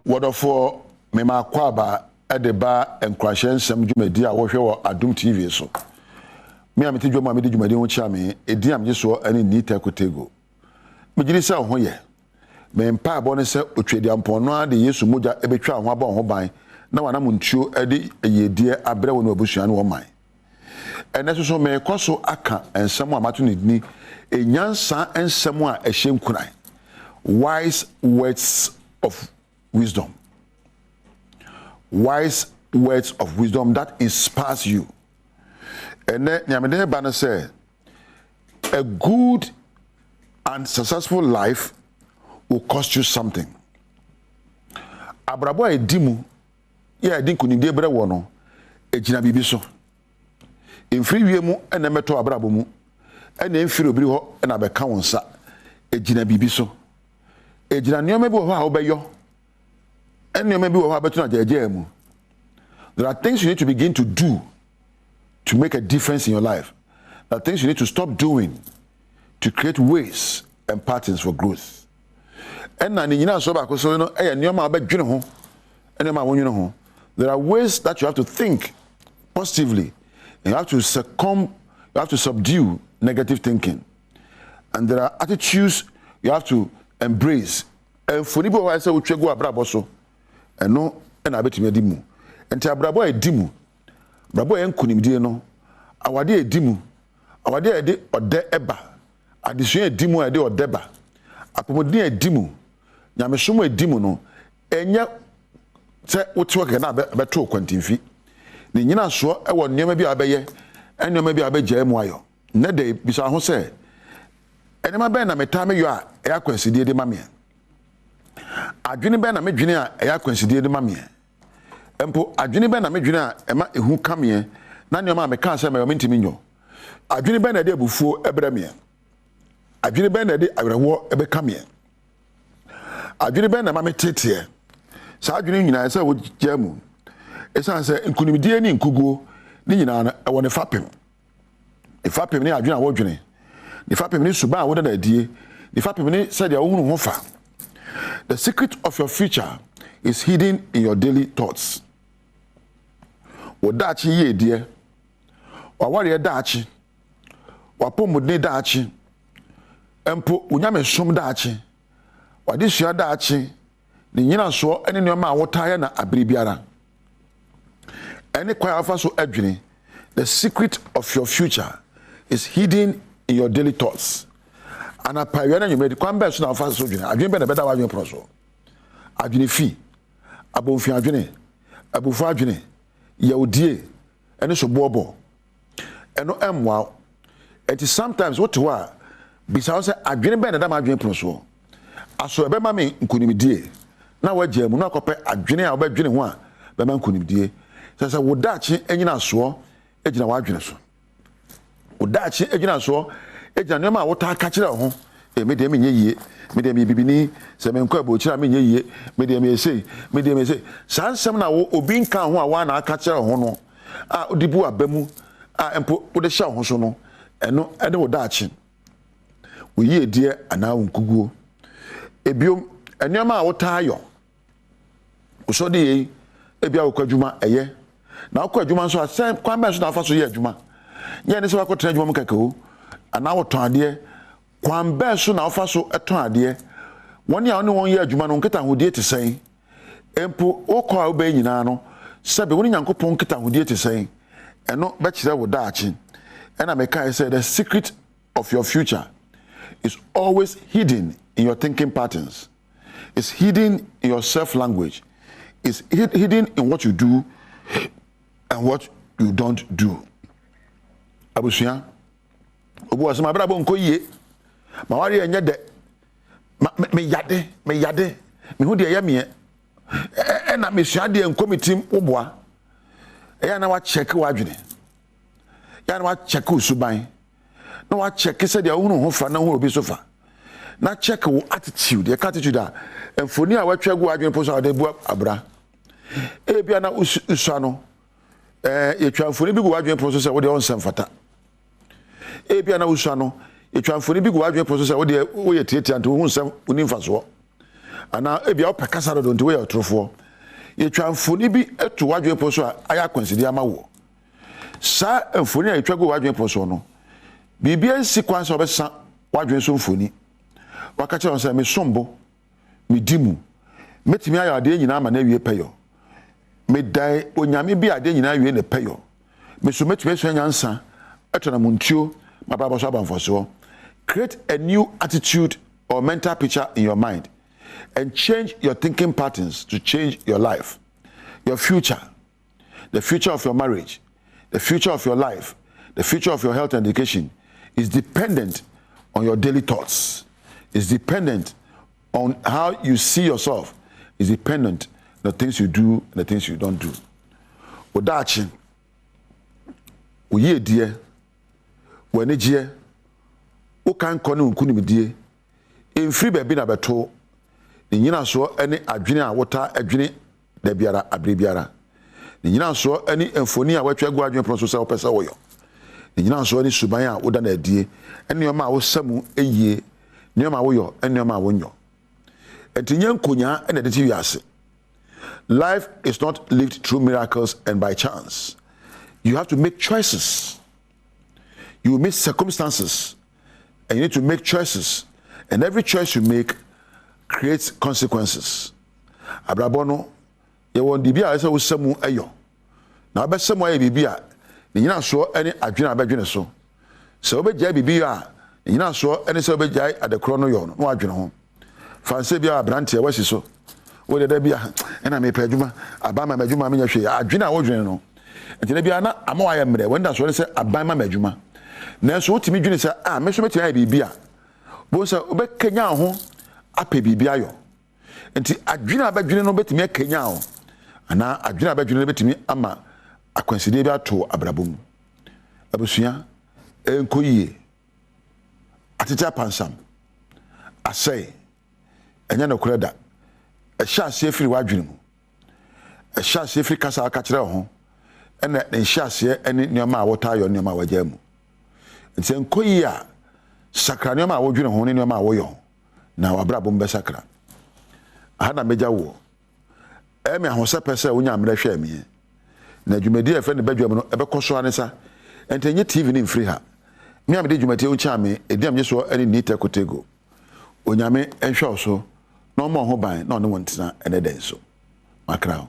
Wonderful mema kwaba edeba Nkuranhyensem dwumadi a wo hwe wo Adom TV so. Me amete dwuma me dwumadi ho chia me edi amje so ani ni takotego. Me giri se ho ye. Me mpa abo ne se otwedi ampono a de Yesu moja ebetwa ho aba ho ban na wana mu ntuo ede yedie abre wo no abusua no wo man. Ene so me koso aka ensem a mato ni enyansa ensem a ehye nkuran. Wise words of wisdom. Wise words of wisdom that inspires you. And then Nyamede Bana said, a good and successful life will cost you something. Abrabo edimu, ya edinku ni debre wono, ejina bibi so. Infri wiemu ene meto abrabo mu, ene infiri obiri ho ene abeka wonsa, ejina bibi so. Ejina niyome bi wo ha obeyo. There are things you need to begin to do to make a difference in your life. There are things you need to stop doing to create ways and patterns for growth. And there are ways that you have to think positively. And you have to subdue negative thinking. And there are attitudes you have to embrace. And for people who say we go abraboso. Eno na betimi adimu enti abrabo edimu brabo enkunimdie no awade edimu awade ede ode eba adesua edimu ede odeba apomodin edimu nyamesom edimu no enya se wotiwo ke na beto kwantimfi ni nyina so ewo nneema bi abeye enneema bi abegya mu ayo ne de bisa ho se enema ben na meta me yo a ya kwansidie de mame adwene ben na medwene a eya kwansidie de mame empo adwene ben na medwene a ema ehu kame na nyoma me kan se me ntimi nyo adwene ben na de abufuo ebreme adwene ben na de awerwo ebe kame adwene ben na mame tete sa adwene nyina se wo jamu esan se nkunimdie ni nkuguo ni nyina na ewo ne fapem ni adwene a wo dwene ni fapem ni suba a wo da die ni fapem ni se dia wo hunu ho fa. The secret of your future is hidden in your daily thoughts. Wadachi ye dear, or warrior dachi, or pomudne dachi, empo unyame sum dachi, or this year dachi, the yina so any new man wataya na abribiara. Any quite so edging, the secret of your future is hidden in your daily thoughts. And a pioneer you made come back to our first sojourn. I dream better than you proso. I dream fee. Above Fiagene, above Fagene, Yaudie, and it's a bobo. And no wow. It is sometimes what to are. Besides, I dream better than my dream proso. I saw a bemame in Kunimidie. Now, what Jim will not compare a dream about dreaming one, Beman Kunimidie. Says I would dachi and you know, so, Ejina Wagenson. Would dachi, Ejina so. Eja nyoma wota ka kire ho me de me nyeye me de me bibini se me nkwa bo kira me nyeye me de me sei sansem na wo obi nka ho a wa na aka kire ho no a odibu abamu a empo wo de hya ho so no eno ene wo daachi wo ye die ana nkuguo ebiom enyoma wota ayo so de yi ebia wo kwadwuma eye na wo kwadwuma so asem kwan ba so na afa so ye adwuma nye ne se wa kotena adwuma mkakao ana woton ade kwan be so na ofa so eton ade woni a woni won ye adwuma no nketa hodie te sen empo okọ a oba nyina no sebe woni nyankopon nketa hodie te sen eno be kire wo daachi ena me kai say the secret of your future is always hidden in your thinking patterns. It's hidden in your self language. It's hidden in what you do and what you don't do. Abusia obo asema brabo nko yie ma wari enye de me yade me hu de ya me na me suade enkomitim oboa ya na wa check wa adwene ya na wa check usuban na wa check se de hunu ho fa na hu obi sofa na check wo attitude ya attitude a enfoni a wa twegu adwene poso ade bu abra e bia na usano ye twamfoni bi go adwene poso se wo de on semfata ebia na usano etwamfoni bi go adwe process wo de wo ye tietia nto hu nsem oni mfaso ana ebia opekasa do nti we otrofo ye twa mfoni bi eto wadwe po so aya konsidi ama wo sa mfoni a etwa go wadwe po so no bibia sequence obesa wadwe so mfoni wakache on say me sombo me dimu metimi ayo ade nyina ama na wie peyo me dai onyame bi ade nyina wie ne peyo me so metimi so nyansa etona muntuo mababa so abanfoso. Create a new attitude or mental picture in your mind and change your thinking patterns to change your life, your future, the future of your marriage, the future of your life, the future of your health and education is dependent on your daily thoughts. It's dependent on how you see yourself. It's dependent on the things you do and the things you don't do. Odachi, uye die, wenejie, ukan kone unkunimidie, emfiri bebi na beto, nyina so ene adwene a wota adwene da biara abrebiara. Nyina so ene emfoni a watwa gu adwene pro so se opese woyo. Nyina so ene suban a woda na adie, ene yoma a wosamu eyie, nyoma woyo, ene yoma a wonyo. Enti nkonya ene de ti wiase. Life is not lived through miracles and by chance. You have to make choices. You will meet circumstances and you need to make choices. And every choice you make creates consequences. Abrabono, ye won bibia ese wo samu ayo. Na obesamu ayo bibia, ni nyina so ene adwene abadwene so. Se obegya bibia, ni nyina so ene se obegya adekro no yo no adwene ho. Fanse bia abrante wasi so. Wo de bia ena me padwuma, abama madwuma me nya hwe adwene a wo dwene no. Enti bia na amawa ya mre, wenda so se abama madwuma. Na so otimi dwene se me so meti ayo bibia. Bo se obekanya ho ape bibia yo. Enti adwene abadwene no betimi akanya ho. Ana adwene abadwene no betimi ama akwanside bi ato abrabom. Abusua enkoyie. Ateta pansam. Asai enya no koreda. Ehya ase afiri wadwene mu. Ehya ase afiri kasa aka kire ho. Ena ehya ase ene nneoma a wota ayo nneoma wagya mu. Enti enkoyie a sakra nneoma a wodwene ho ne nneoma a woyo. Na wabrabom be sakra. Aha na meja wo. Emi ahose pese wonya mre hwe emi. Na dwumadi efe ne badwam no ebekoso anesa. Enti enye TV ni mfiri ha. Mi amede dwumati wo chame ediam nyeso ene ni tekotego. Onyame enhwe so na omo ho ban na one wontina ene den so. Makrao.